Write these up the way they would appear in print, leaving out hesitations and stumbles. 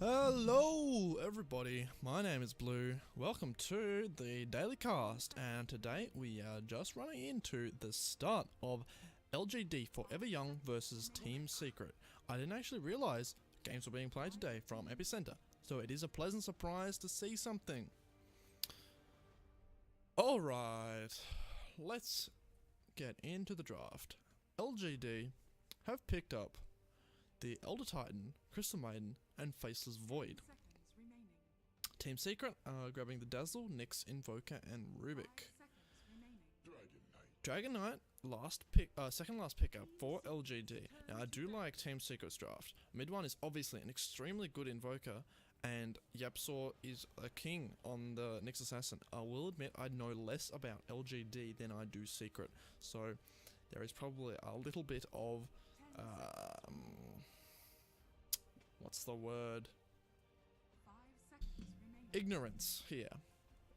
Hello everybody, my name is Blue. Welcome to the Daily Cast, and today we are just running into the start of LGD Forever Young versus Team Secret. I didn't actually realise games were being played today from Epicenter, so it is a pleasant surprise to see something. Alright, let's get into the draft. LGD have picked up the Elder Titan, Crystal Maiden, and Faceless Void. Team Secret are grabbing the Dazzle, Nyx, Invoker, and Rubik. Dragon Knight, second last pickup for LGD. Now I do like Team Secret's draft. Mid one is obviously an extremely good Invoker, and Yapsaw is a king on the Nyx Assassin. I will admit I know less about LGD than I do Secret, so there is probably a little bit of what's the word? Ignorance here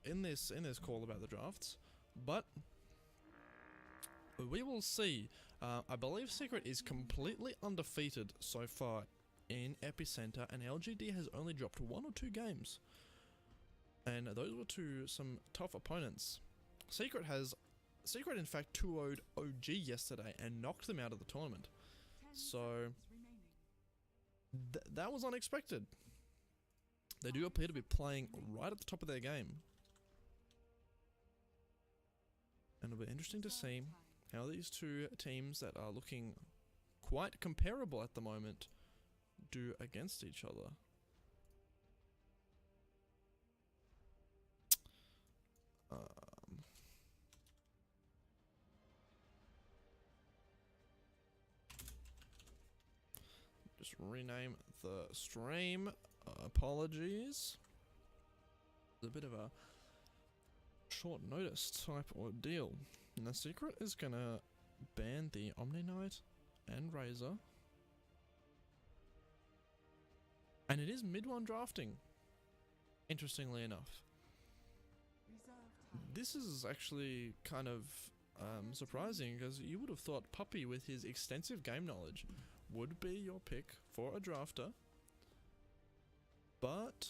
in this call about the drafts, but we will see. I believe Secret is completely undefeated so far in Epicenter, and LGD has only dropped 1 or 2 games, and those were to some tough opponents. Secret in fact 2-0'd OG yesterday and knocked them out of the tournament. So that was unexpected. They do appear to be playing right at the top of their game, and it'll be interesting to see how these two teams that are looking quite comparable at the moment do against each other. Just rename the stream. Apologies. It's a bit of a short notice type ordeal. And the Secret is gonna ban the Omni Knight and Razor. And it is mid one drafting, interestingly enough. This is actually kind of surprising, because you would have thought Puppy, with his extensive game knowledge, would be your pick for a drafter, but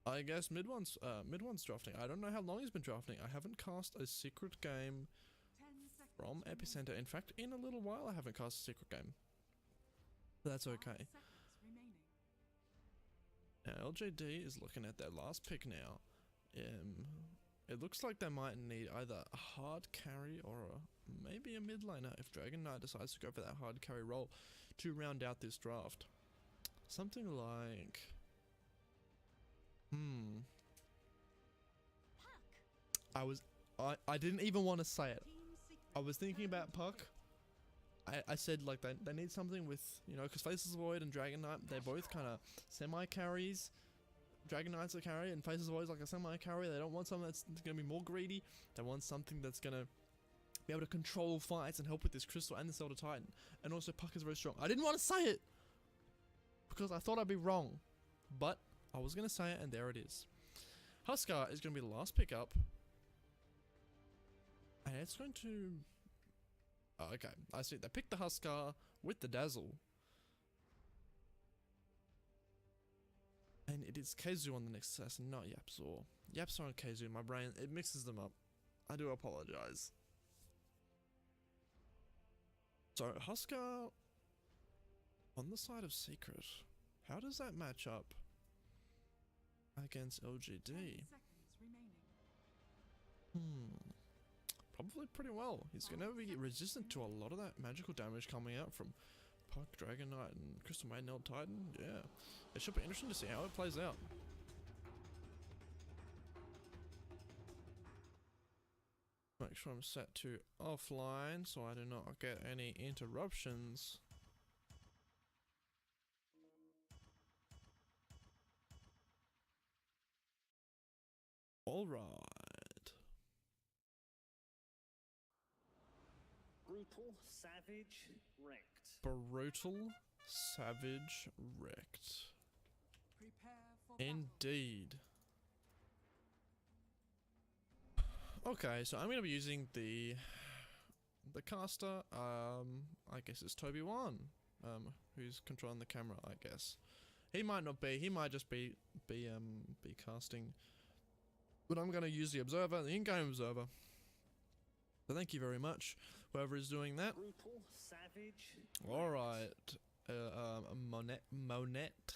I guess mid one's drafting. I don't know how long he's been drafting. I haven't cast a Secret game from Epicenter. In fact, in a little while I haven't cast a Secret game. That's okay. Now LGD is looking at their last pick now. It looks like they might need either a hard carry or maybe a mid laner if Dragon Knight decides to go for that hard carry role to round out this draft. Something like... I didn't even want to say it. I was thinking about Puck. I said like they need something with, you know, because Faceless Void and Dragon Knight, they're both kind of semi-carries. Dragon Knight's a carry and Faceless Void is like a semi-carry. They don't want something that's going to be more greedy. They want something that's going to be able to control fights and help with this Crystal and this Elder Titan. And also Puck is very strong. I didn't want to say it because I thought I'd be wrong, but I was going to say it, and there it is. Huskar is going to be the last pickup, and it's going to... Oh, okay, I see. They picked the Huskar with the Dazzle. And it is Keizu on the next assassin, not Yapsaw. Yapsaw and Keizu, my brain, it mixes them up. I do apologize. So, Huskar on the side of Secret. How does that match up against LGD? Probably pretty well. He's going to be resistant to a lot of that magical damage coming out from Puck, Dragon Knight, and Crystal Maiden, Elder Titan. Yeah, it should be interesting to see how it plays out. Make sure I'm set to offline so I do not get any interruptions. Alright. Brutal, savage, wrecked. Brutal, savage, wrecked. Indeed. Okay, so I'm going to be using the caster. I guess it's Toby 1. who's controlling the camera, I guess. He might not be. He might just be casting. But I'm gonna use the observer, the in-game observer. So thank you very much, whoever is doing that. Brutal, savage. All right, Monette,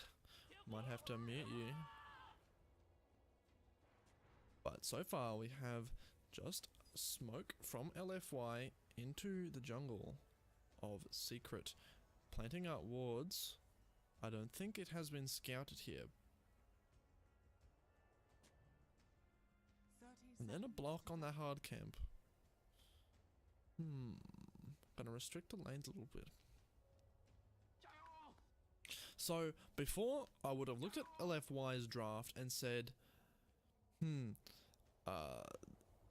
might have to mute you. But so far we have just smoke from LFY into the jungle of Secret, planting out wards. I don't think it has been scouted here. And then a block on that hard camp. Gonna restrict the lanes a little bit. So before I would have looked at LFY's draft and said,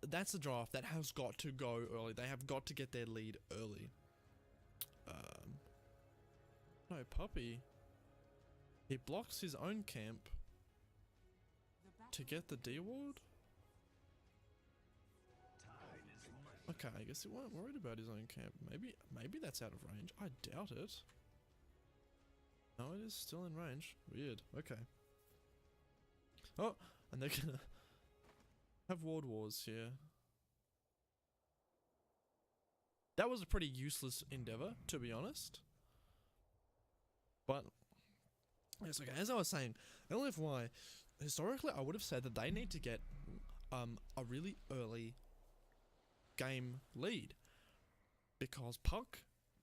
that's a draft that has got to go early. They have got to get their lead early. No, Puppy. He blocks his own camp to get the D ward? Okay, I guess he wasn't worried about his own camp. Maybe that's out of range. I doubt it. No, it is still in range. Weird. Okay. Oh, and they're gonna have ward wars here. That was a pretty useless endeavor, to be honest. But yes, okay. As I was saying, LFY, historically, I would have said that they need to get a really early game lead, because Puck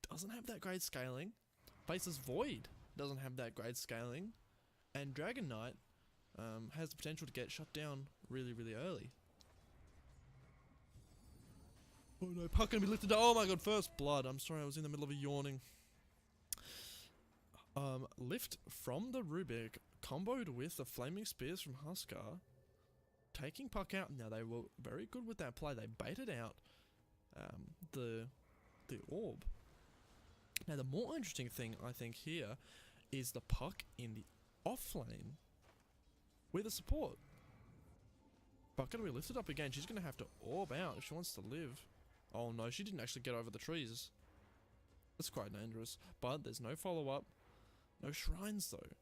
doesn't have that great scaling, Faces Void doesn't have that great scaling, and Dragon Knight has the potential to get shut down really, really early. Oh no, Puck gonna be lifted. Oh my god, first blood. I'm sorry, I was in the middle of a yawning. Lift from the Rubik, comboed with the Flaming Spears from Huskar, taking Puck out. Now they were very good with that play. They baited out the orb. Now the more interesting thing I think here is the Puck in the off lane with a support. Puck gonna be lifted up again. She's gonna have to orb out if she wants to live. Oh no, she didn't actually get over the trees. That's quite dangerous. But there's no follow-up. No shrines though.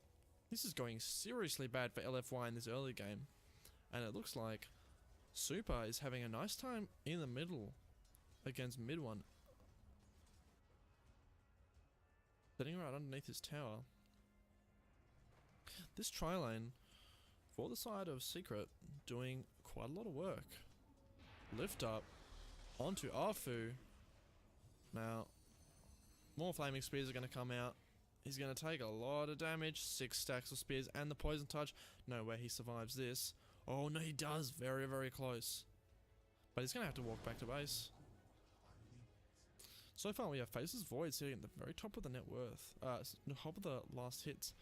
This is going seriously bad for LFY in this early game. And it looks like Super is having a nice time in the middle against mid one. Sitting right underneath his tower. This tri-lane for the side of Secret doing quite a lot of work. Lift up onto Arfu. Now, more Flaming Spears are going to come out. He's going to take a lot of damage. 6 stacks of spears and the Poison Touch. No way he survives this. Oh no, he does. Very, very close. But he's going to have to walk back to base. So far we have Faces Void sitting at the very top of the net worth. Top of the last hits.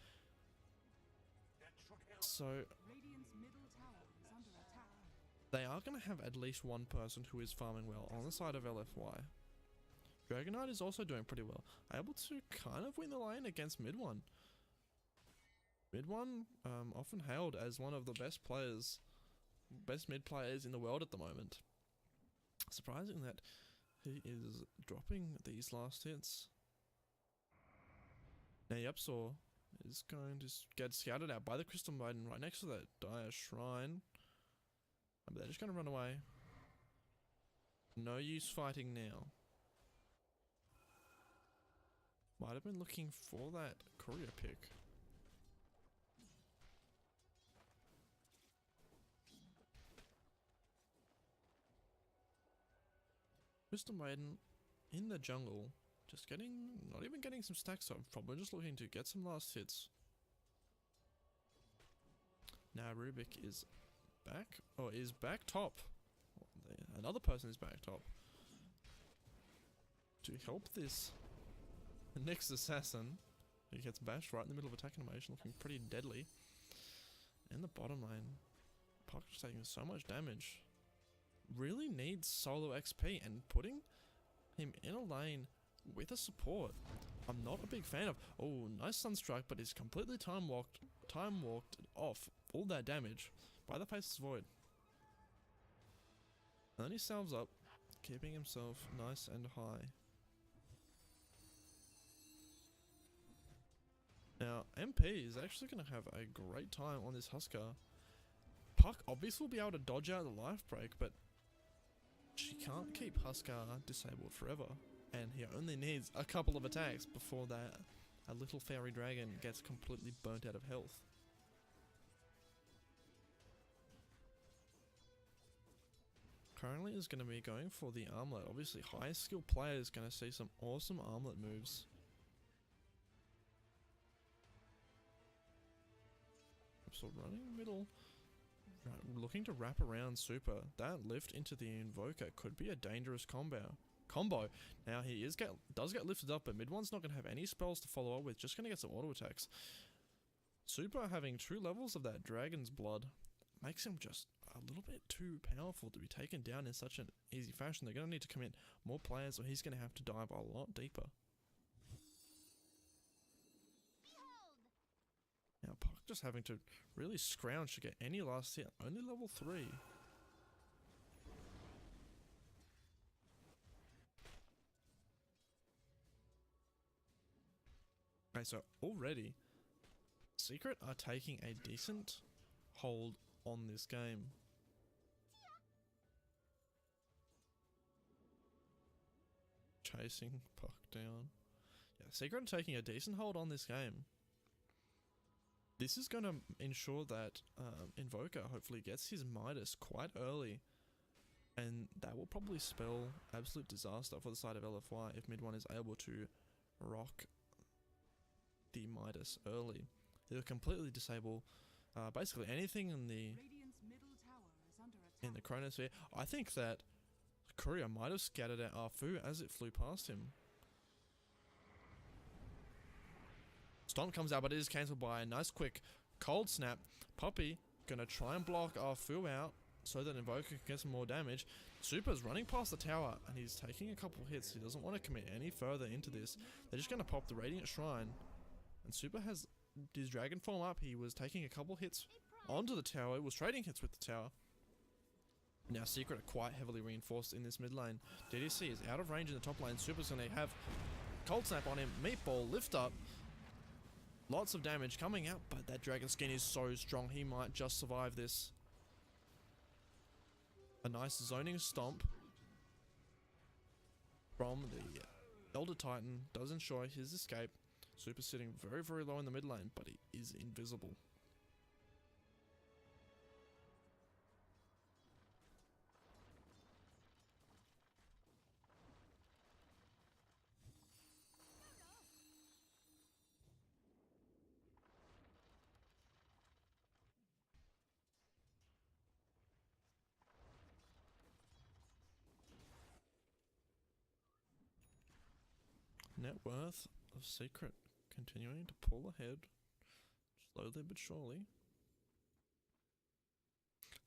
So they are going to have at least one person who is farming well on the side of LFY. Dragon Knight is also doing pretty well. Able to kind of win the lane against mid one. Mid one, often hailed as one of the best players, best mid players in the world at the moment. Surprising that he is dropping these last hits. Now Yapsaw is going to get scouted out by the Crystal Maiden right next to that Dire Shrine. But they're just going to run away. No use fighting now. Might have been looking for that courier pick. Crystal Maiden in the jungle, just getting, not even getting some stacks up, probably just looking to get some last hits. Now Rubik is back, or is back top. Another person is back top. To help this next assassin, he gets bashed right in the middle of attack animation, looking pretty deadly. In the bottom lane, Puck is taking so much damage. Really needs solo XP, and putting him in a lane with a support, I'm not a big fan of. Oh, nice Sunstrike, but he's completely time walked off all that damage by the Faces Void. And then he salves up, keeping himself nice and high. MP is actually going to have a great time on this Husker. Puck obviously will be able to dodge out the life break, but she can't keep Husker disabled forever. And he only needs a couple of attacks before that a little fairy dragon gets completely burnt out of health. Currently is going to be going for the armlet. Obviously, high skill player is going to see some awesome armlet moves. So running middle, looking to wrap around Super. That lift into the Invoker could be a dangerous combo. Now he does get lifted up, but mid one's not going to have any spells to follow up with. Just going to get some auto attacks. Super having 2 levels of that Dragon's Blood makes him just a little bit too powerful to be taken down in such an easy fashion. They're going to need to commit more players, or he's going to have to dive a lot deeper. Now Puck just having to really scrounge to get any last hit. Only level 3. Okay, so already Secret are taking a decent hold on this game. Chasing Puck down. Yeah, Secret are taking a decent hold on this game. This is going to ensure that Invoker hopefully gets his Midas quite early. And that will probably spell absolute disaster for the side of LFY if mid one is able to rock the Midas early. It'll completely disable basically anything in the Chronosphere. I think that Courier might have scattered out Arfu as it flew past him. Stomp comes out, but it is cancelled by a nice quick cold snap. Poppy gonna try and block Arfu out so that Invoker can get some more damage. Super's running past the tower and he's taking a couple hits. He doesn't want to commit any further into this. They're just gonna pop the Radiant Shrine. And Super has his Dragon form up. He was taking a couple hits onto the tower, was trading hits with the tower. Now Secret are quite heavily reinforced in this mid lane. DDC is out of range in the top lane. Super's gonna have cold snap on him. Meatball, lift up. Lots of damage coming out, but that Dragon Skin is so strong, he might just survive this. A nice zoning stomp from the Elder Titan does ensure his escape. Super sitting very, very low in the mid lane, but he is invisible. Net worth of Secret continuing to pull ahead, slowly but surely.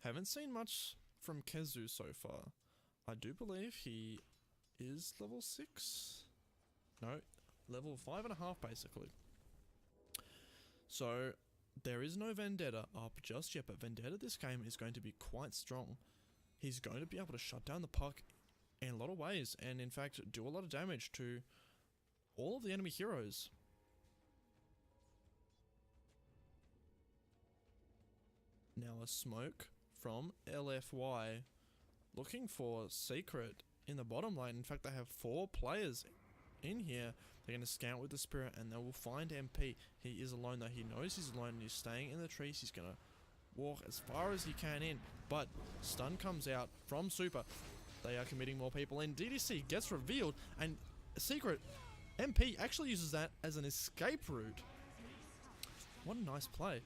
Haven't seen much from Kezu so far. I do believe he is level 6. No, level 5.5 basically. So there is no Vendetta up just yet, but Vendetta this game is going to be quite strong. He's going to be able to shut down the Puck in a lot of ways, and in fact do a lot of damage to all of the enemy heroes. Now a smoke from LFY looking for Secret in the bottom lane. In fact, they have 4 players in here. They're going to scout with the Spirit and they will find MP. He is alone though. He knows he's alone and he's staying in the trees. He's going to walk as far as he can in, but stun comes out from Super. They are committing more people in. DDC gets revealed and Secret MP actually uses that as an escape route. What a nice play.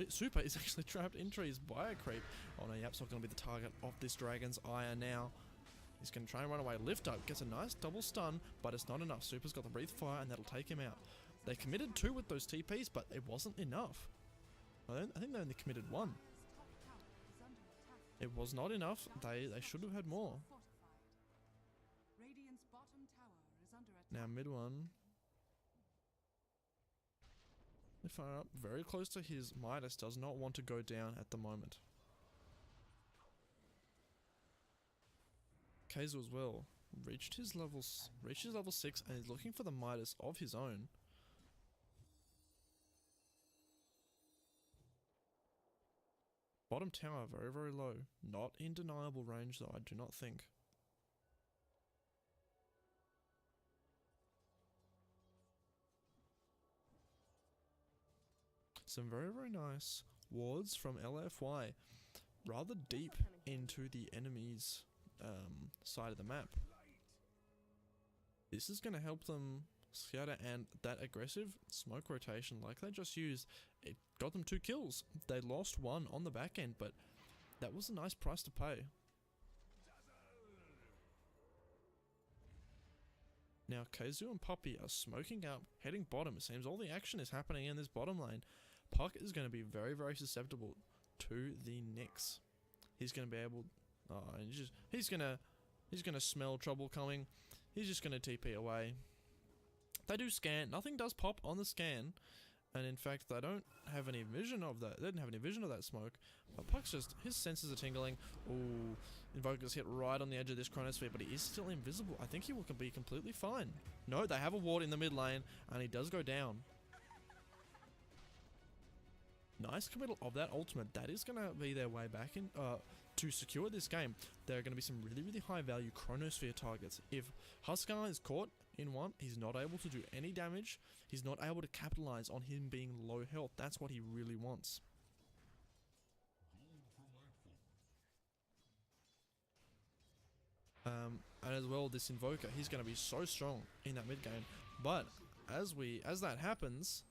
Super is actually trapped in trees by a creep. Oh no, Yap's not going to be the target of this Dragon's Ire now. He's going to try and run away. Lift up, gets a nice double stun, but it's not enough. Super's got the Breathe Fire and that'll take him out. They committed 2 with those TPs, but it wasn't enough. I think they only committed 1. It was not enough. They should have had more. Now mid one. They fire up very close to his Midas. Does not want to go down at the moment. Kaizo as well reached his level 6 and is looking for the Midas of his own. Bottom tower very, very low. Not in deniable range though, I do not think. Some very, very nice wards from LFY. Rather deep into the enemy's side of the map. This is going to help them scatter, and that aggressive smoke rotation like they just used, it got them 2 kills. They lost 1 on the back end, but that was a nice price to pay. Now Keizu and Puppy are smoking up, heading bottom. It seems all the action is happening in this bottom lane. Puck is going to be very, very susceptible to the Nyx. He's going to be able, he's gonna smell trouble coming. He's just gonna TP away. They do scan. Nothing does pop on the scan, and in fact, they don't have any vision of that. They didn't have any vision of that smoke. But Puck's just, his senses are tingling. Ooh, Invoker's hit right on the edge of this Chronosphere, but he is still invisible. I think he will be completely fine. No, they have a ward in the mid lane, and he does go down. Nice committal of that ultimate. That is going to be their way back in to secure this game. There are going to be some really, really high value Chronosphere targets. If Huskar is caught in one, he's not able to do any damage. He's not able to capitalize on him being low health. That's what he really wants. And as well, this Invoker, he's going to be so strong in that mid game. But as that happens,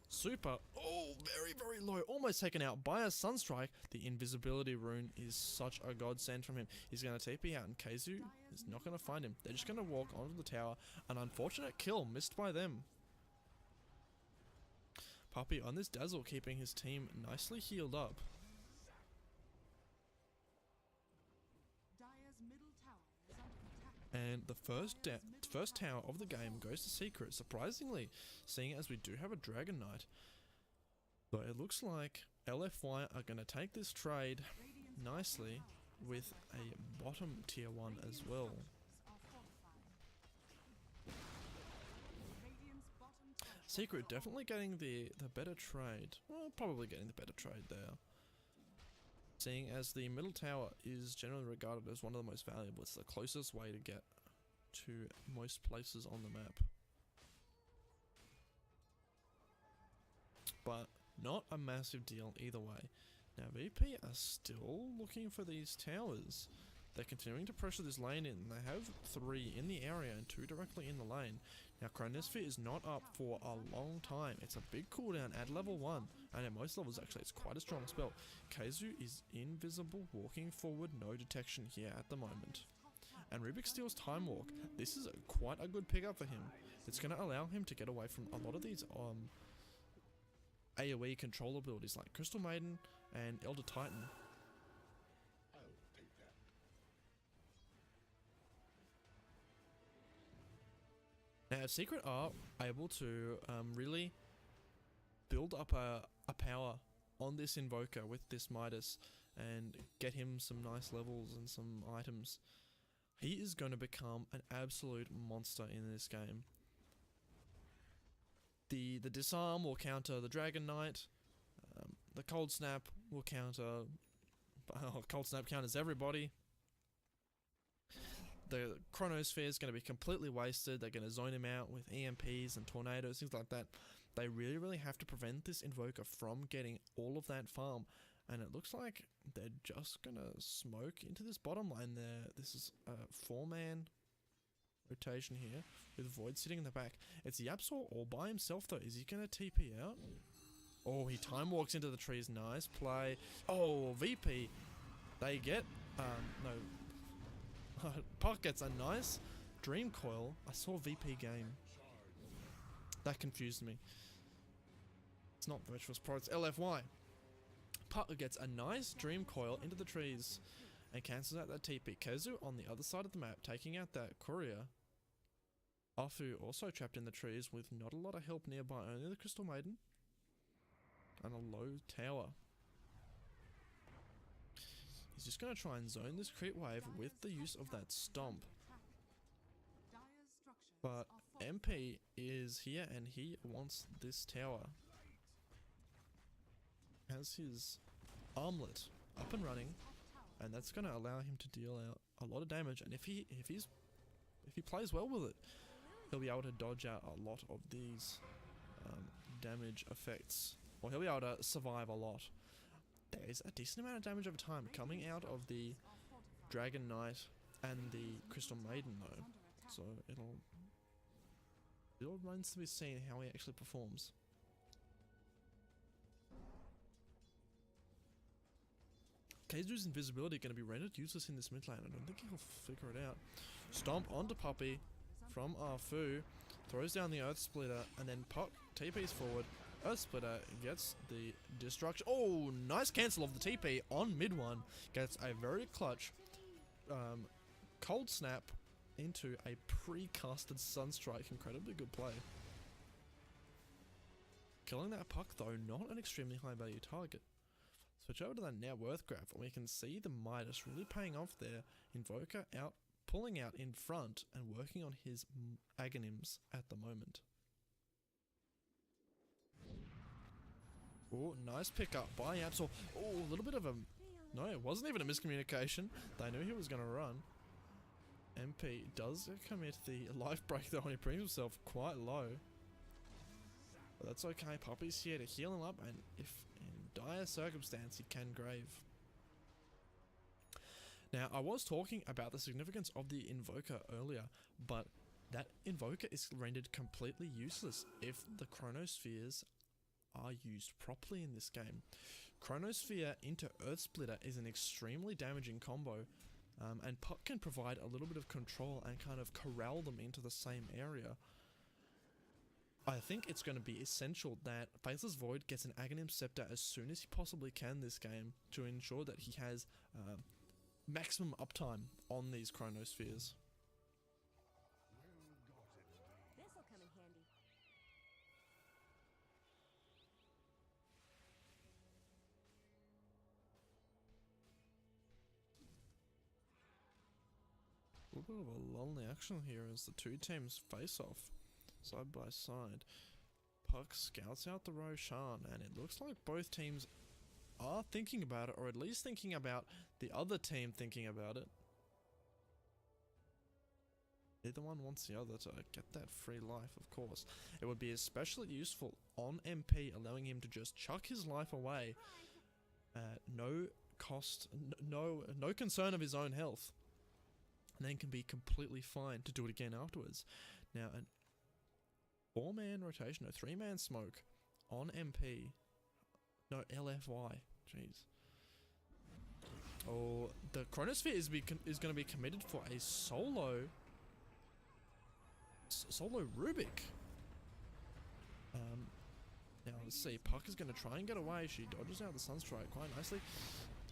Super, oh, very, very low, almost taken out by a Sunstrike. The invisibility rune is such a godsend from him. He's going to TP out, and Keizu is not going to find him. They're just going to walk onto the tower. An unfortunate kill missed by them. Puppy on this Dazzle, keeping his team nicely healed up. And the first tower of the game goes to Secret, surprisingly, seeing as we do have a Dragon Knight. But it looks like LFY are going to take this trade nicely with a bottom tier 1 as well. Secret definitely getting the better trade. Well, probably getting the better trade there. Seeing as the middle tower is generally regarded as one of the most valuable. It's the closest way to get to most places on the map. But not a massive deal either way. Now VP are still looking for these towers. They're continuing to pressure this lane in. They have 3 in the area and 2 directly in the lane. Now Chronosphere is not up for a long time. It's a big cooldown at level 1. And at most levels actually it's quite a strong spell. Keizu is invisible, walking forward, no detection here at the moment. And Rubik steals Time Walk. This is quite a good pickup for him. It's going to allow him to get away from a lot of these AoE control abilities like Crystal Maiden and Elder Titan. Now Secret are able to really build up a power on this Invoker with this Midas and get him some nice levels and some items. He is going to become an absolute monster in this game. The Disarm will counter the Dragon Knight. The Cold Snap will counter... Cold Snap counters everybody. The Chronosphere is going to be completely wasted. They're going to zone him out with EMPs and tornadoes, things like that. They really, really have to prevent this Invoker from getting all of that farm. And it looks like they're just going to smoke into this bottom lane there. This is a 4-man rotation here with Void sitting in the back. It's Yapsor all by himself though. Is he going to TP out? Oh, he time walks into the trees. Nice play. Oh, VP. They get... no... Puck gets a nice Dream Coil. I saw VP game. That confused me. It's not Virtuous Pro, it's LFY. Puck gets a nice Dream Coil into the trees and cancels out that TP. Keizu on the other side of the map, taking out that Courier. Afu also trapped in the trees with not a lot of help nearby, only the Crystal Maiden. And a low tower. He's just going to try and zone this creep wave with the use of that stomp. But MP is here and he wants this tower. Has his armlet up and running, and that's going to allow him to deal out a lot of damage. And if he plays well with it, he'll be able to dodge out a lot of these damage effects, or he'll be able to survive a lot. There's a decent amount of damage over time coming out of the Dragon Knight and the Crystal Maiden though, so it'll remains to be seen how he actually performs. Keizu's invisibility going to be rendered useless in this mid lane. I don't think he'll figure it out. Stomp onto Puppey from Arfu, throws down the Earth Splitter, and then Puck TP's forward. Earth Splitter gets the destruction. Oh, nice cancel of the TP on mid one. Gets a very clutch cold snap into a pre-casted Sunstrike. Incredibly good play. Killing that Puck though, not an extremely high value target. Switch over to that net worth graph and we can see the Midas really paying off there. Invoker out, pulling out in front and working on his Aghanims at the moment. Oh, nice pickup by Absol. Oh, a little bit of a... No, it wasn't even a miscommunication. They knew he was going to run. MP does commit the life break though, and he brings himself quite low. But that's okay. Puppey's here to heal him up, and if in dire circumstance, he can grave. Now, I was talking about the significance of the Invoker earlier, but that Invoker is rendered completely useless if the Chronospheres are used properly in this game. Chronosphere into Earth Splitter is an extremely damaging combo, and Puck can provide a little bit of control and kind of corral them into the same area. I think it's going to be essential that Faceless Void gets an Aghanim Scepter as soon as he possibly can this game to ensure that he has maximum uptime on these Chronospheres. This'll come in handy. A little bit of a lonely action here as the two teams face off side by side. Puck scouts out the Roshan, and it looks like both teams are thinking about it, or at least thinking about the other team thinking about it. Neither one wants the other to get that free life, of course. It would be especially useful on MP, allowing him to just chuck his life away at no cost, no concern of his own health. And then can be completely fine to do it again afterwards. Now, a 4-man rotation, no, 3-man smoke on MP. No, LFY. Jeez. Oh, the Chronosphere is going to be committed for a solo Rubik. Now let's see. Puck is going to try and get away. She dodges out the Sunstrike quite nicely.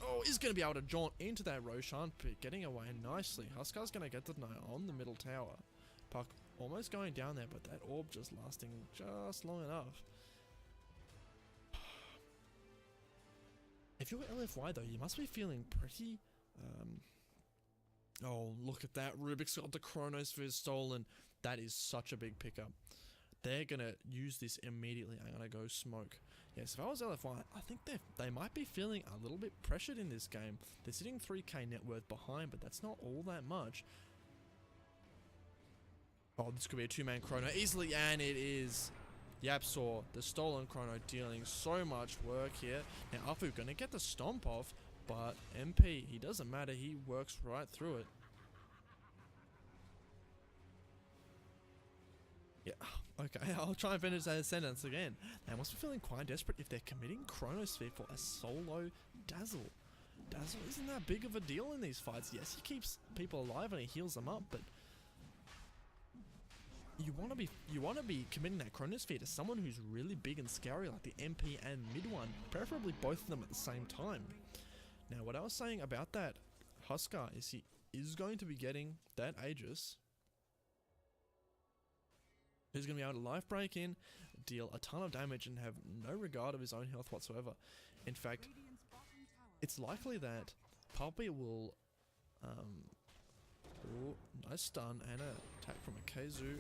Oh, is going to be able to jaunt into that Roshan pit, getting away nicely. Huskar's going to get the deny on the middle tower. Puck almost going down there, but that orb just lasting just long enough. If you're LFY though, you must be feeling pretty... Oh, look at that. Rubik's got the Chronosphere stolen. That is such a big pickup. They're going to use this immediately. I'm going to go smoke. Yes, if I was LFY, I think they might be feeling a little bit pressured in this game. They're sitting 3k net worth behind, but that's not all that much. Oh, this could be a 2-man Chrono easily, and it is. Yapsaw, the stolen Chrono, dealing so much work here. Now, Afu going to get the stomp off, but MP, he doesn't matter. He works right through it. Yeah, okay, I'll try and finish that sentence again. They must be feeling quite desperate if they're committing Chronosphere for a solo Dazzle. Dazzle isn't that big of a deal in these fights. Yes, he keeps people alive and he heals them up, but you want to be committing that Chronosphere to someone who's really big and scary, like the MP and mid one, preferably both of them at the same time. Now, what I was saying about that Huskar is he is going to be getting that Aegis. He's going to be able to life break in, deal a ton of damage, and have no regard of his own health whatsoever. In fact, it's likely that Puppey will... oh, nice stun and an attack from a Keizu.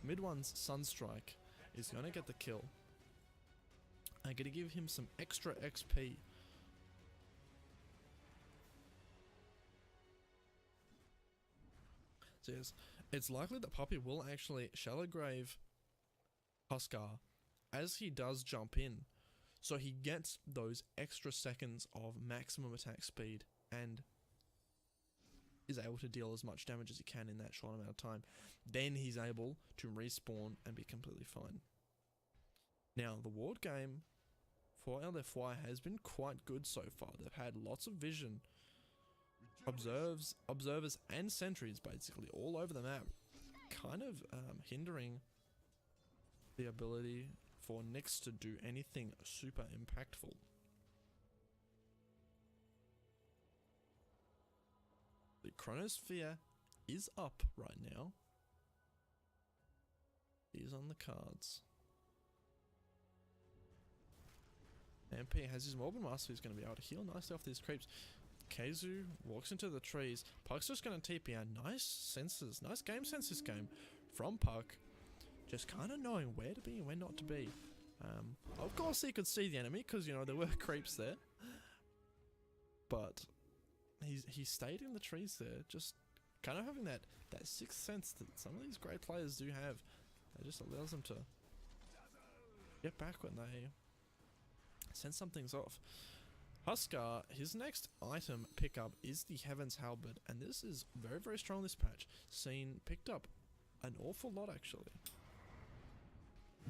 Mid one's Sunstrike is going to get the kill. I'm gonna give him some extra XP. So yes, it's likely that Puppy will actually shallow grave Huskar as he does jump in, so he gets those extra seconds of maximum attack speed and is able to deal as much damage as he can in that short amount of time. Then he's able to respawn and be completely fine. Now, the ward game for LFY has been quite good so far. They've had lots of vision, observers and sentries basically all over the map, kind of hindering the ability for Nyx to do anything super impactful. The Chronosphere is up right now. He's on the cards. MP has his Morbid Master, he's going to be able to heal nicely off these creeps. Keizu walks into the trees. Puck's just going to TP out. Nice senses, nice game sense this game from Puck. Just kind of knowing where to be and where not to be. Of course he could see the enemy because, you know, there were creeps there. But he stayed in the trees there, just kind of having that sixth sense that some of these great players do have. It just allows them to get back when they sense something's off. Huskar, his next item pickup is the Heaven's Halberd, and this is very, very strong this patch. Seen picked up an awful lot actually.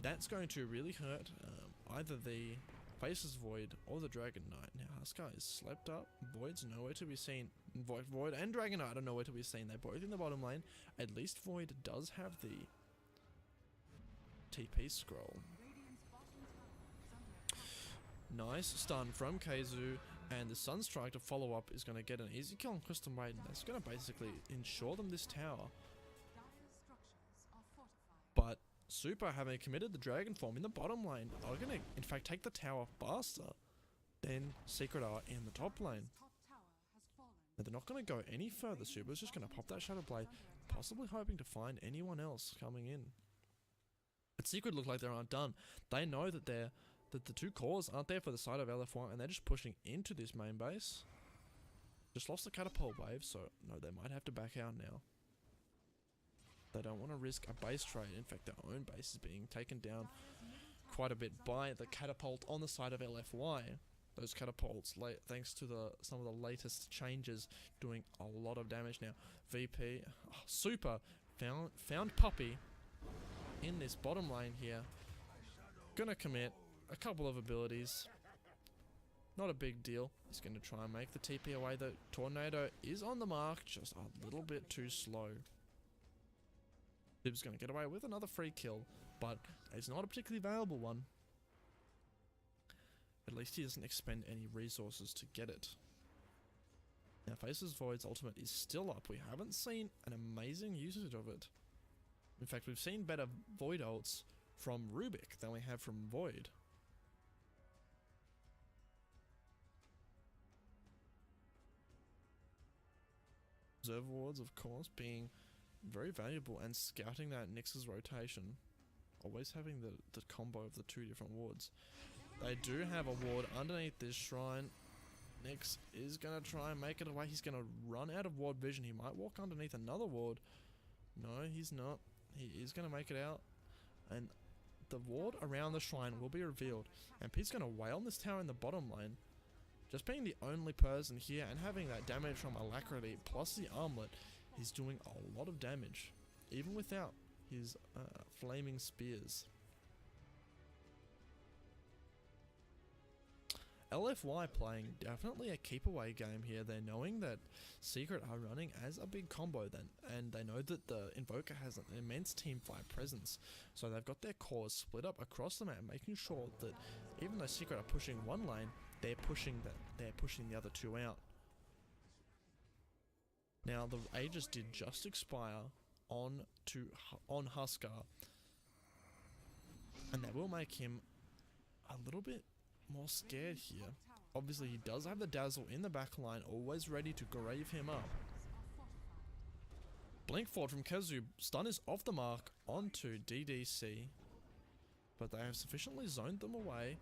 That's going to really hurt either the Faceless Void or the Dragon Knight. Now Huskar is slept up, Void's nowhere to be seen. Void and Dragon Knight are nowhere to be seen. They're both in the bottom lane. At least Void does have the TP scroll. Nice stun from Keizu, and the Sunstrike to follow up is going to get an easy kill on Crystal Maiden. That's going to basically ensure them this tower. But Super, having committed the Dragon Form in the bottom lane, are going to in fact take the tower faster than Secret are in the top lane. Now they're not going to go any further. Super's just going to pop that Shadow Blade, possibly hoping to find anyone else coming in. But Secret look like they aren't done. They know that the two cores aren't there for the side of LFY, and they're just pushing into this main base. Just lost the catapult wave, so no, they might have to back out now. They don't want to risk a base trade. In fact, their own base is being taken down quite a bit by the catapult on the side of LFY. Those catapults, thanks to some of the latest changes, doing a lot of damage now. VP, Super, found Puppy in this bottom lane here. Gonna commit a couple of abilities. Not a big deal. He's going to try and make the TP away. The Tornado is on the mark, just a little bit too slow. Bib's going to get away with another free kill, but it's not a particularly valuable one. At least he doesn't expend any resources to get it. Now Faceless Void's ultimate is still up. We haven't seen an amazing usage of it. In fact, we've seen better Void ults from Rubik than we have from Void. Observer wards, of course, being very valuable, and scouting that Nyx's rotation. Always having the combo of the two different wards. They do have a ward underneath this shrine. Nyx is going to try and make it away. He's going to run out of ward vision. He might walk underneath another ward. No, he's not. He is going to make it out. And the ward around the shrine will be revealed. And Pete's going to wail on this tower in the bottom lane. Just being the only person here and having that damage from Alacrity plus the armlet, he's doing a lot of damage, even without his flaming spears. LFY playing definitely a keep away game here. They're knowing that Secret are running as a big combo then, and they know that the Invoker has an immense team fight presence. So they've got their cores split up across the map, making sure that even though Secret are pushing one lane, they're pushing the other two out. Now the Aegis did just expire on Huskar, and that will make him a little bit more scared here. Obviously he does have the Dazzle in the back line, always ready to grave him up. Blink Forward from Keizu, stun is off the mark onto DDC, but they have sufficiently zoned them away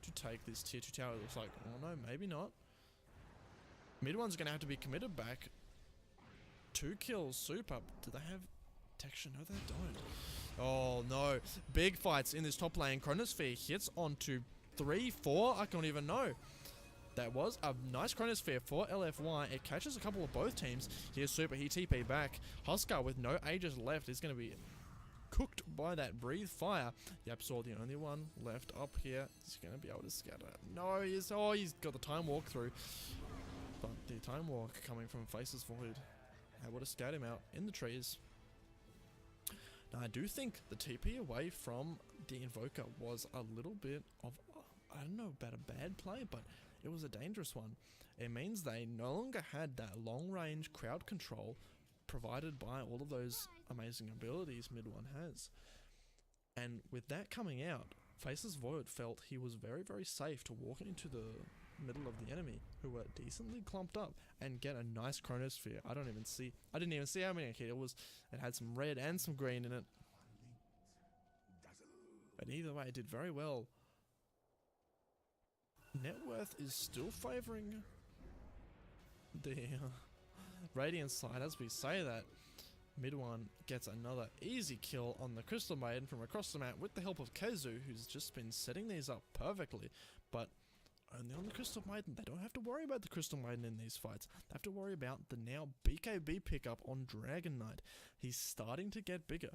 to take this tier 2 tower. It looks like, oh no, maybe not. Mid one's going to have to be committed back. 2 kills, super. Do they have protection? No, they don't. Oh no, big fights in this top lane. Chronosphere hits onto 3, 4, I don't even know. That was a nice Chronosphere for LFY. It catches a couple of both teams. Here's Super, he TP back. Huskar with no Aegis left is going to be cooked by that Breathe Fire. Yapsaw, the only one left up here. He's going to be able to scatter. No, he's got the Time Walk through. But the Time Walk coming from Faceless Void, able to scout him out in the trees. Now, I do think the TP away from the Invoker was a little bit of, I don't know about a bad play, but it was a dangerous one. It means they no longer had that long-range crowd control provided by all of those amazing abilities mid one has. And with that coming out, Faceless Void felt he was very, very safe to walk into the middle of the enemy, who were decently clumped up, and get a nice Chronosphere. I didn't even see how many it hit. It had some red and some green in it. But either way, it did very well. Net worth is still favoring the Radiant side as we say that. Mid one gets another easy kill on the Crystal Maiden from across the map with the help of Kezu, who's just been setting these up perfectly. But only on the Crystal Maiden. They don't have to worry about the Crystal Maiden in these fights. They have to worry about the now BKB pickup on Dragon Knight. He's starting to get bigger.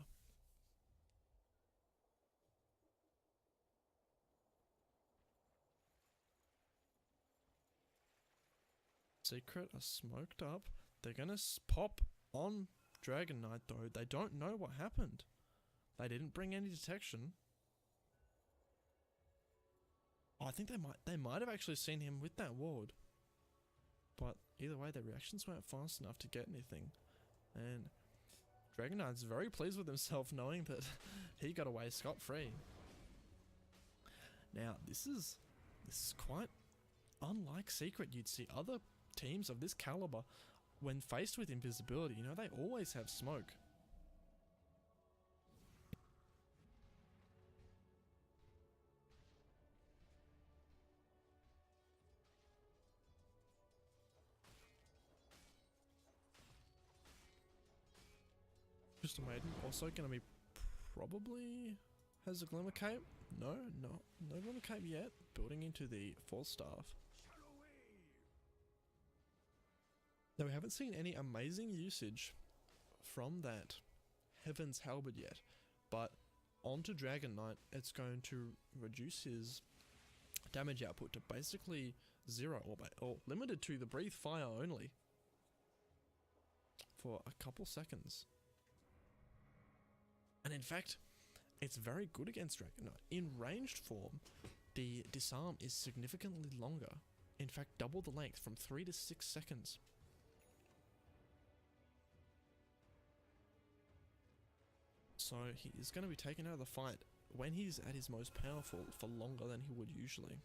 Secret are smoked up. They're gonna pop on Dragon Knight though. They don't know what happened. They didn't bring any detection. I think they might have actually seen him with that ward. But either way, their reactions weren't fast enough to get anything. And Dragon Knight's very pleased with himself knowing that he got away scot-free. Now, this is quite unlike Secret. You'd see other teams of this caliber, when faced with invisibility, you know, they always have smoke. Crystal Maiden also going to be probably has a Glimmer Cape. No Glimmer Cape yet. Building into the False Staff. Now, we haven't seen any amazing usage from that Heaven's Halberd yet, but onto Dragon Knight, it's going to reduce his damage output to basically 0 or limited to the Breathe Fire only for a couple seconds. And in fact, it's very good against Dragon Knight. In ranged form, the disarm is significantly longer. In fact, double the length from 3 to 6 seconds. So he is going to be taken out of the fight when he's at his most powerful for longer than he would usually.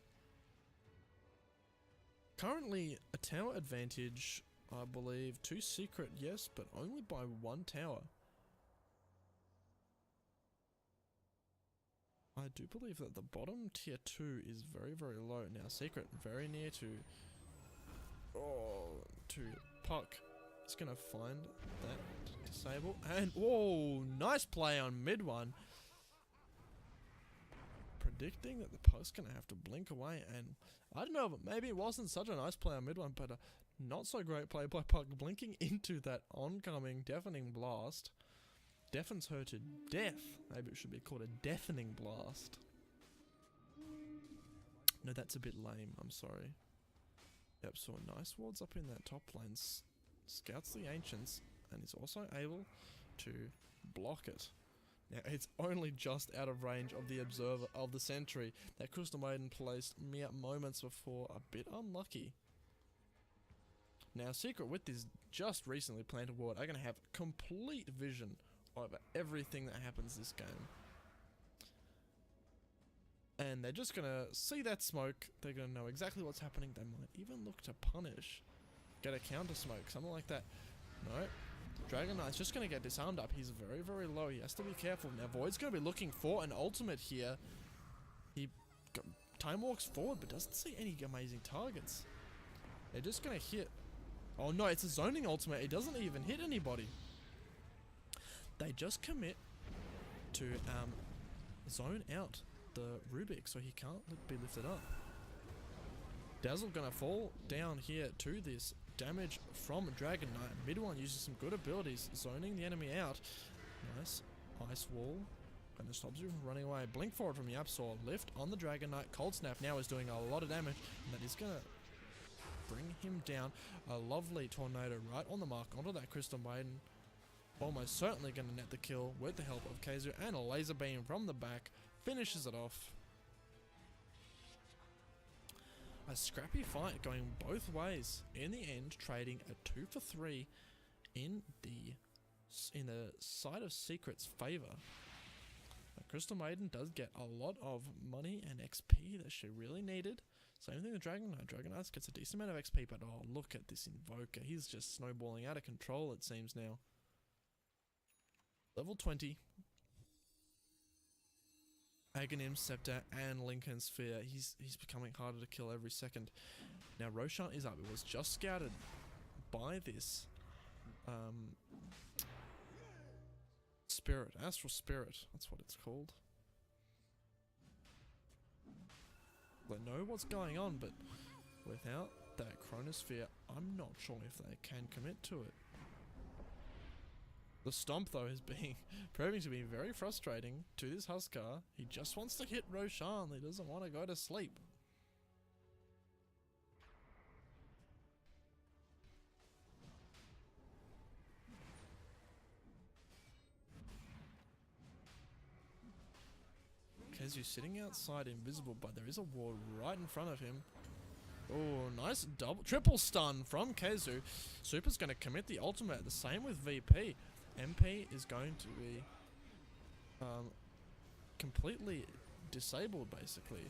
Currently, a tower advantage, I believe, to Secret, yes, but only by 1 tower. I do believe that the bottom tier 2 is very, very low. Now, Secret very near to Puck. He's going to find that disable. And, whoa, nice play on mid one. Predicting that the Puck's going to have to blink away. And I don't know, but maybe it wasn't such a nice play on mid one, but a not so great play by Puck, blinking into that oncoming deafening blast. Deafens her to death. Maybe it should be called a deafening blast. No, that's a bit lame. I'm sorry. Yep, so nice wards up in that top lane. Scouts the Ancients, and is also able to block it. Now, it's only just out of range of the Observer of the Sentry that Crystal Maiden placed mere moments before. A bit unlucky. Now, Secret, with this just recently planted ward, are going to have complete vision over everything that happens this game. And they're just going to see that smoke. They're going to know exactly what's happening. They might even look to punish. Get a counter smoke, something like that. No. Dragon Knight's just going to get disarmed up. He's very, very low. He has to be careful. Now, Void's going to be looking for an ultimate here. He time walks forward, but doesn't see any amazing targets. They're just gonna hit. Oh no, it's a zoning ultimate. It doesn't even hit anybody. They just commit to zone out the Rubik so he can't be lifted up. Dazzle gonna fall down here to this damage from Dragon Knight. Mid one uses some good abilities, zoning the enemy out. Nice. Ice Wall. Gonna stop you from running away. Blink forward from the Absol. Lift on the Dragon Knight. Cold Snap now is doing a lot of damage. And that is gonna bring him down. A lovely tornado right on the mark onto that Crystal Maiden. Almost certainly gonna net the kill with the help of Kaiser, and a laser beam from the back finishes it off. A scrappy fight going both ways. In the end, trading a 2 for 3 in the side of Secret's favor. Crystal Maiden does get a lot of money and XP that she really needed. Same thing with Dragon Knight. Dragon Knight gets a decent amount of XP, but oh, look at this Invoker. He's just snowballing out of control, it seems now. Level 20. Aghanim, Scepter, and Lincoln Sphere. He's becoming harder to kill every second. Now Roshan is up. It was just scouted by this Spirit, Astral Spirit. That's what it's called. They know what's going on, but without that Chronosphere, I'm not sure if they can commit to it. The Stomp, though, is proving to be very frustrating to this Huskar. He just wants to hit Roshan. He doesn't want to go to sleep. Kazu's sitting outside invisible, but there is a ward right in front of him. Oh, nice triple stun from Kazu. Super's going to commit the ultimate. The same with VP. MP is going to be completely disabled, basically.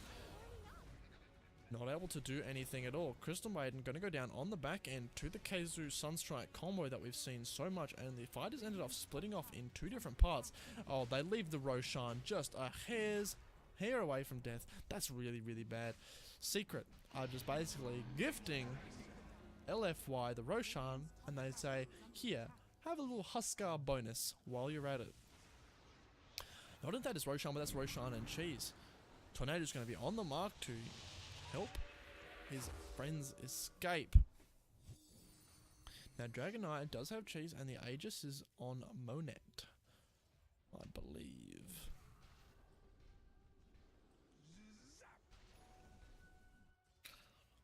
Not able to do anything at all. Crystal Maiden going to go down on the back end to the Kazu Sunstrike combo that we've seen so much, and the fighters ended up splitting off in 2 different parts. Oh, they leave the Roshan just a hair away from death. That's really, really bad. Secret are just basically gifting LFY the Roshan, and they say, here, have a little Huskar bonus while you're at it. Not that that is Roshan, but that's Roshan and Cheese. Tornado's going to be on the mark to help his friends escape. Now Dragon Knight does have Cheese, and the Aegis is on Monet, I believe.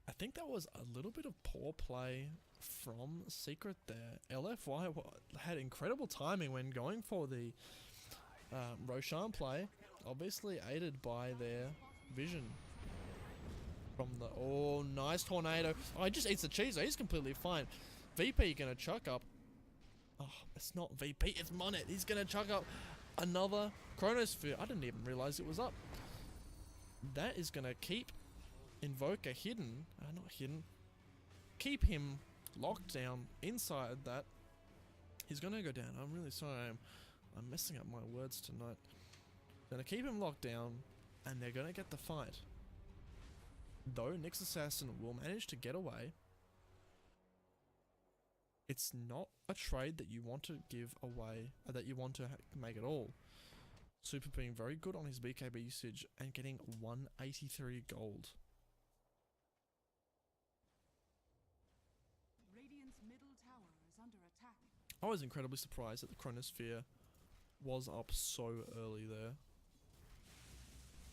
I think that was a little bit of poor play from Secret there. LFY had incredible timing when going for the Roshan play, obviously aided by their vision from the... Oh, nice tornado. Oh, he just eats the cheese. He's completely fine. VP gonna chuck up... Oh, it's not VP, it's Monet. He's gonna chuck up another Chronosphere. I didn't even realize it was up. That is gonna keep Invoker hidden. Not hidden. Keep him locked down inside that. He's gonna go down. I'm really sorry. I'm messing up my words tonight. Gonna keep him locked down, and they're gonna get the fight. Though Nyx Assassin will manage to get away, it's not a trade that you want to give away, or that you want to make at all. Super being very good on his BKB usage and getting 183 gold. Radiant's middle tower is under attack. I was incredibly surprised that the Chronosphere was up so early there.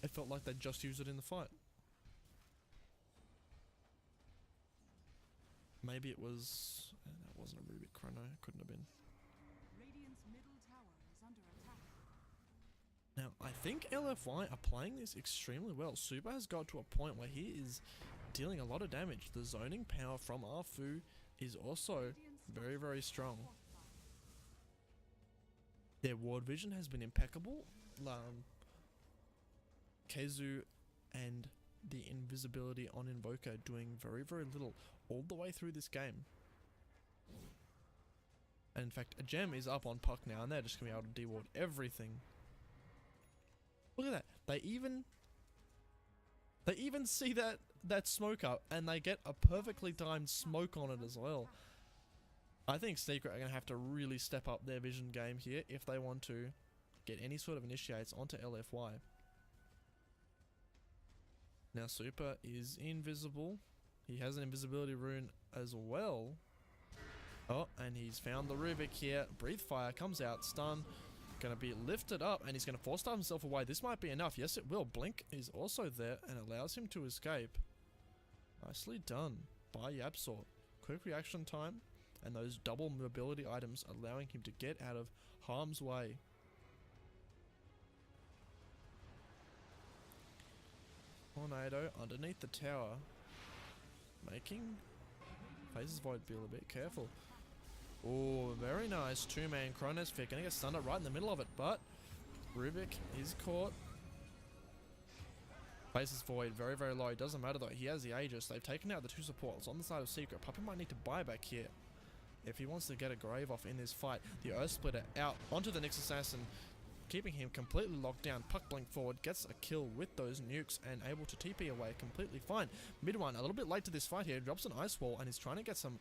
It felt like they just used it in the fight. Maybe it was... that wasn't a Rubik Chrono. It couldn't have been. Radiant's middle tower is under attack. Now, I think LFY are playing this extremely well. Super has got to a point where he is dealing a lot of damage. The zoning power from Arfu is also very, very strong. Their ward vision has been impeccable. Kazu and the invisibility on Invoker doing very, very little all the way through this game. And in fact, a gem is up on Puck now, and they're just going to be able to deward everything. Look at that. They even They even see that smoke up, and they get a perfectly timed smoke on it as well. I think Secret are going to have to really step up their vision game here if they want to get any sort of initiates onto LFY. Now Super is invisible. He has an invisibility rune as well. Oh, and he's found the Rubik here. Breathe Fire comes out, stun. Going to be lifted up, and he's going to force himself away. This might be enough. Yes, it will. Blink is also there and allows him to escape. Nicely done by Yapsor. Quick reaction time, and those double mobility items allowing him to get out of harm's way. Tornado underneath the tower, making Faces Void be a little bit careful. Oh, very nice. Two-man Chronosphere. Gonna get stunned up right in the middle of it, but Rubik is caught. Faces Void very, very low. Doesn't matter though. He has the Aegis. They've taken out the two supports on the side of Secret. Puppy might need to buy back here if he wants to get a grave off in this fight. The Earth Splitter out onto the Nyx Assassin, keeping him completely locked down. Puck blink forward, gets a kill with those nukes and able to TP away completely fine. Mid one, a little bit late to this fight here, drops an Ice Wall and is trying to get some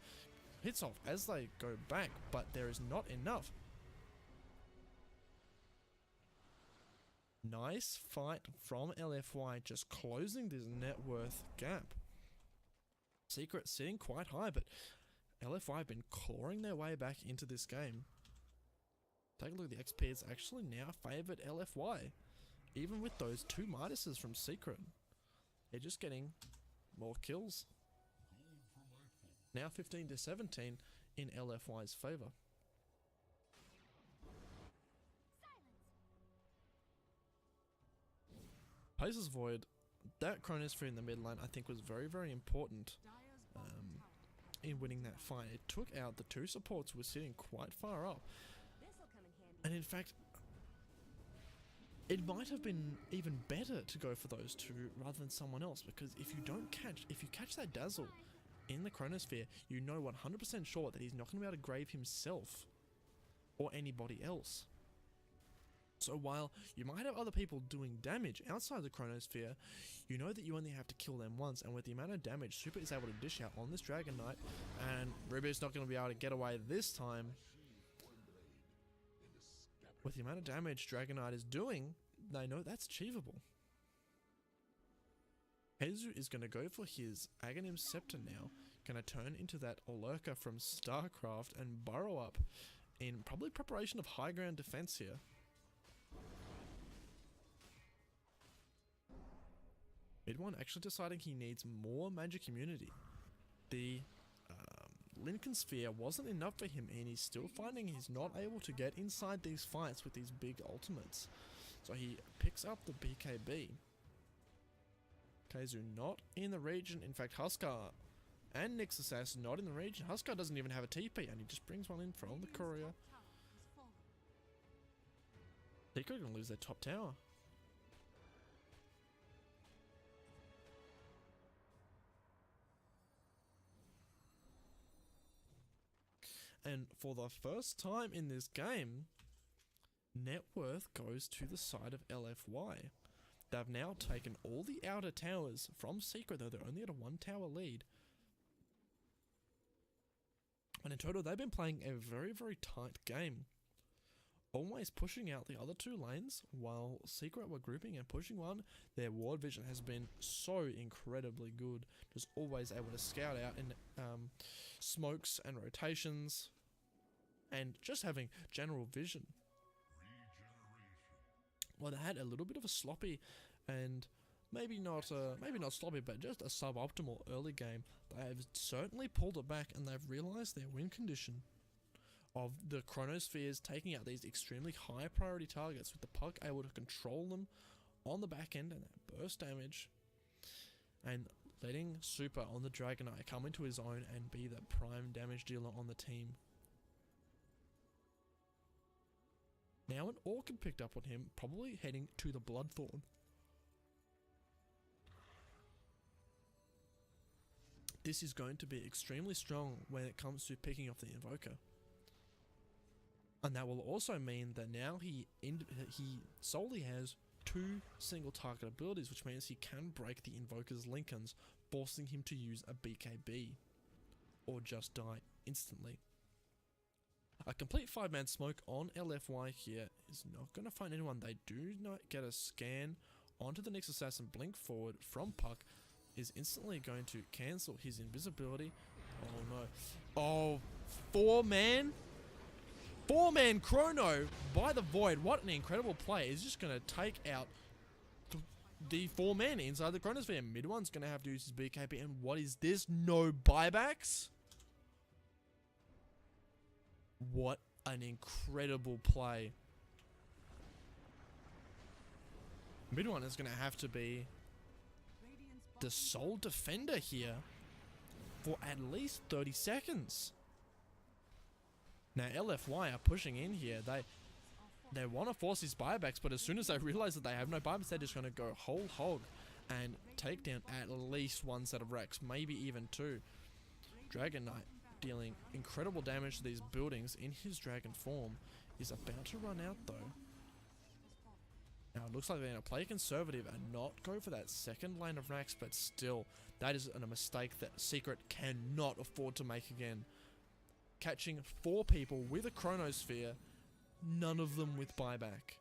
hits off as they go back, but there is not enough. Nice fight from LFY, just closing this net worth gap. Secret sitting quite high, but LFY have been clawing their way back into this game. Take a look at the XP, it's actually now favoured LFY. Even with those two Midases from Secret. They're just getting more kills. Now 15 to 17 in LFY's favour. Paces Void, that Chronosphere in the mid lane I think was very, very important in winning that fight. It took out the two supports who were sitting quite far up. And in fact, it might have been even better to go for those two rather than someone else, because if you catch that Dazzle in the Chronosphere, you know 100% sure that he's not going to be able to grave himself or anybody else. So while you might have other people doing damage outside the Chronosphere, you know that you only have to kill them once, and with the amount of damage Super is able to dish out on this Dragon Knight, and Rubik's not going to be able to get away this time. With the amount of damage Dragon Knight is doing, they know that's achievable. Hezu is going to go for his Aghanim Scepter now, going to turn into that Lurker from StarCraft and burrow up in probably preparation of high ground defense here. Mid one actually deciding he needs more magic immunity. The Lincoln Sphere wasn't enough for him, and he's still finding he's not able to get inside these fights with these big ultimates. So he picks up the BKB. Kaizu not in the region. In fact, Huskar and Nyx Assassin not in the region. Huskar doesn't even have a TP, and he just brings one in from the courier. They're going to lose their top tower. And for the first time in this game, net worth goes to the side of LFY. They've now taken all the outer towers from Secret, though they're only at a 1 tower lead. And in total, they've been playing a very, very tight game. Always pushing out the other two lanes, while Secret were grouping and pushing one. Their ward vision has been so incredibly good. Just always able to scout out in smokes and rotations, and just having general vision. Well, they had a little bit of a sloppy and maybe not sloppy, but just a suboptimal early game. They have certainly pulled it back, and they've realised their win condition of the Chronospheres taking out these extremely high priority targets, with the puck able to control them on the back end and that burst damage, and letting Super on the Dragon Knight come into his own and be the prime damage dealer on the team. Now an Orchid picked up on him, probably heading to the Bloodthorn. This is going to be extremely strong when it comes to picking off the Invoker. And that will also mean that now he solely has 2 single target abilities, which means he can break the Invoker's Lincolns, forcing him to use a BKB, or just die instantly. A complete 5-man smoke on LFY here is not going to find anyone. They do not get a scan onto the next assassin. Blink forward from Puck is instantly going to cancel his invisibility. Oh no. Oh, 4-man? 4-man chrono by the Void. What an incredible play. He's just going to take out the 4-man inside the chronosphere. Mid one's going to have to use his BKB. And what is this? No buybacks? What an incredible play. Mid one is going to have to be the sole defender here for at least 30 seconds. Now LFY are pushing in here. They want to force his buybacks, but as soon as they realize that they have no buybacks, they're just going to go whole hog and take down at least 1 set of Rex, maybe even 2. Dragon Knight, dealing incredible damage to these buildings in his dragon form, is about to run out though. Now it looks like they're going to play conservative and not go for that second lane of racks, but still, that is a mistake that Secret cannot afford to make again. Catching 4 people with a chronosphere, none of them with buyback.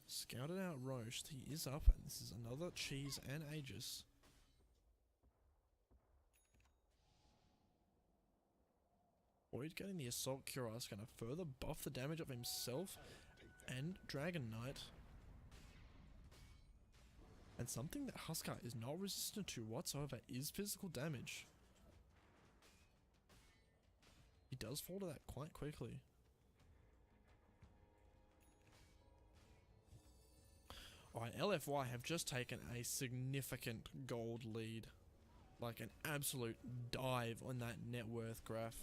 Scouted out Roche, he is up, and this is another Cheese and Aegis. Void getting the Assault Cuirass, going to further buff the damage of himself and Dragon Knight. And something that Huskar is not resistant to whatsoever is physical damage. He does fall to that quite quickly. Alright, LFY have just taken a significant gold lead. Like an absolute dive on that net worth graph.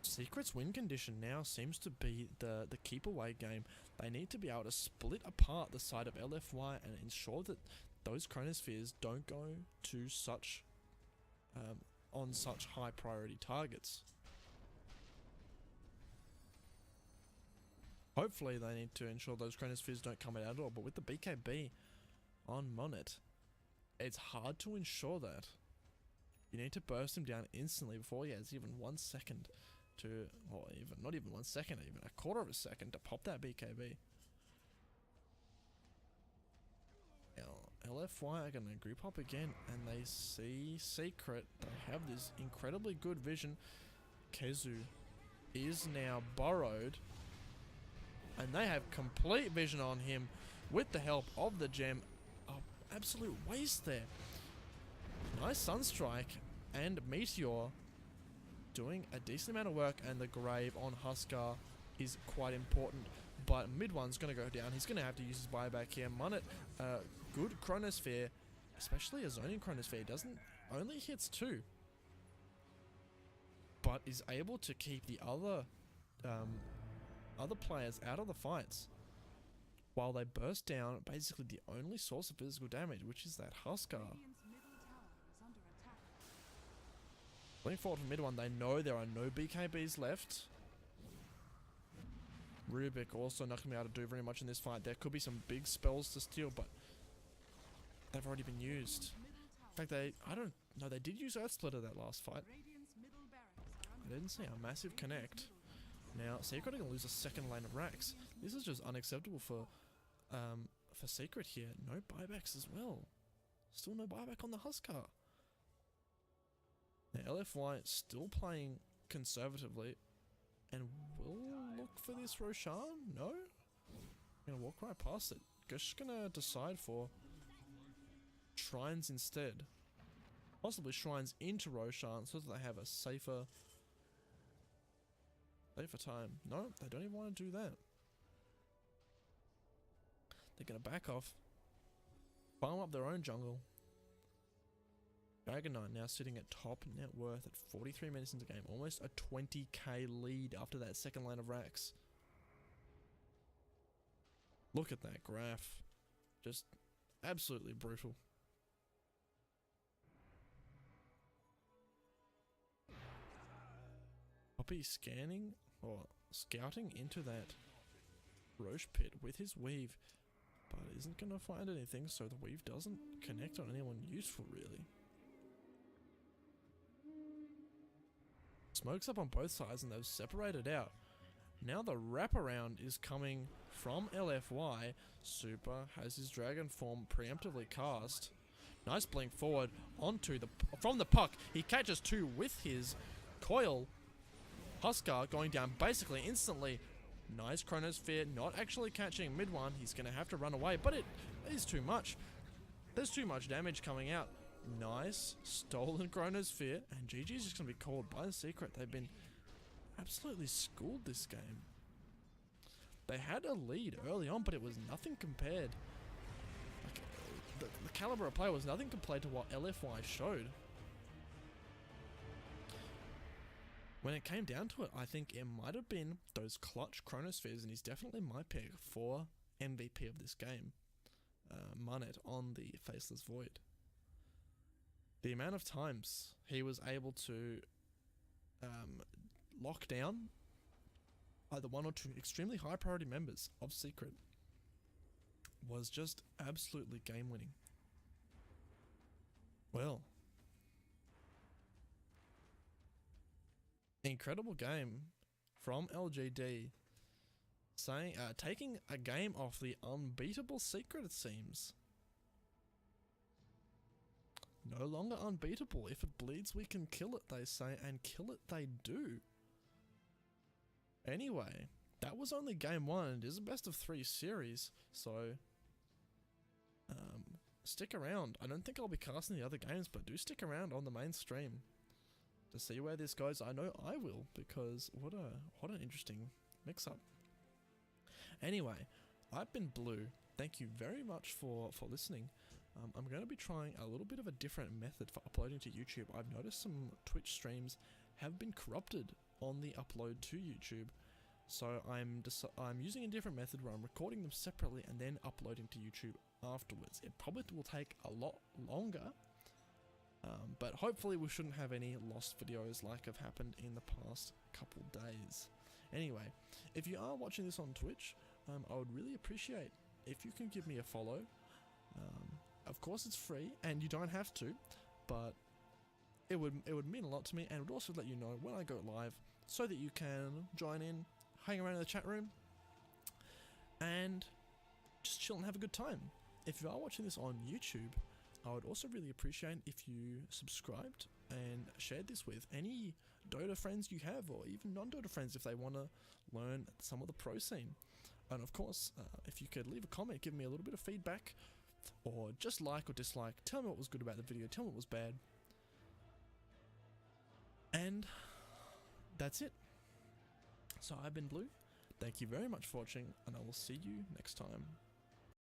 Secret's win condition now seems to be the keep away game. They need to be able to split apart the side of LFY and ensure that those chronospheres don't go to such on such high priority targets. Hopefully they need to ensure those chronospheres don't come out at all, but with the BKB on Monet, it's hard to ensure that. You need to burst him down instantly before he has even 1 second to, or even not even 1 second, even a quarter of a second to pop that BKB. LFY are going to group up again, and they see Secret. They have this incredibly good vision. Kezu is now burrowed, and they have complete vision on him with the help of the gem. Oh, absolute waste there. Nice Sunstrike and Meteor doing a decent amount of work, and the Grave on Huskar is quite important. But mid one's going to go down. He's going to have to use his buyback here. Munnet, good Chronosphere, especially a zoning Chronosphere, doesn't only hits 2, but is able to keep the other players out of the fights while they burst down basically the only source of physical damage, which is that Huskar. Going forward from mid one, they know there are no BKBs left. Rubik also not going to be able to do very much in this fight. There could be some big spells to steal, but they've already been used. In fact, I don't know, they did use Earth Splitter that last fight. I didn't see a massive connect. Now, Secret are going to lose a second lane of racks. This is just unacceptable for Secret here. No buybacks as well. Still no buyback on the Huskar. Now, LFY still playing conservatively, and will look for this Roshan? No? Gonna walk right past it. Just gonna decide for Shrines instead. Possibly Shrines into Roshan so that they have a safer time. No, they don't even want to do that. They're gonna back off, farm up their own jungle. Dragon Knight now sitting at top net worth at 43 minutes into the game. Almost a 20k lead after that second lane of racks. Look at that graph. Just Absolutely brutal. Poppy scanning or scouting into that Roche pit with his weave, but isn't going to find anything, so the weave doesn't connect on anyone useful, really. Smoke's up on both sides and they've separated out. Now the wraparound is coming from LFY. Super has his dragon form preemptively cast. Nice blink forward onto from the puck. He catches two with his coil. Huskar going down basically instantly. Nice Chronosphere, not actually catching mid one. He's going to have to run away, but it is too much. There's too much damage coming out. Nice stolen Chronosphere, and GG's just going to be called by the Secret. They've been absolutely schooled this game. They had a lead early on, but it was nothing compared. Like, the caliber of play was nothing compared to what LFY showed. When it came down to it, I think it might have been those clutch Chronospheres, and he's definitely my pick for MVP of this game. Manet on the Faceless Void. The amount of times he was able to lock down either one or two extremely high priority members of Secret was just absolutely game winning. Well, incredible game from LGD, saying taking a game off the unbeatable Secret, it seems. No longer unbeatable. If it bleeds, we can kill it, they say, and kill it they do. Anyway, that was only game one. It is a best of 3 series, so stick around. I don't think I'll be casting the other games, but do stick around on the main stream to see where this goes. I know I will, because what an interesting mix-up. Anyway, I've been Blue. Thank you very much for listening. I'm going to be trying a little bit of a different method for uploading to YouTube. I've noticed some Twitch streams have been corrupted on the upload to YouTube, so I'm using a different method where I'm recording them separately and then uploading to YouTube afterwards. It probably will take a lot longer, but hopefully we shouldn't have any lost videos like have happened in the past couple days. Anyway, if you are watching this on Twitch, I would really appreciate if you can give me a follow. Of course it's free and you don't have to, but it would mean a lot to me, and it would also let you know when I go live so that you can join in, hang around in the chat room, and just chill and have a good time. If you are watching this on YouTube, I would also really appreciate if you subscribed and shared this with any Dota friends you have, or even non-Dota friends if they want to learn some of the pro scene. And of course, if you could leave a comment, give me a little bit of feedback, or just like or dislike, tell me what was good about the video, tell me what was bad. And that's it. So I've been Blue. Thank you very much for watching, and I will see you next time.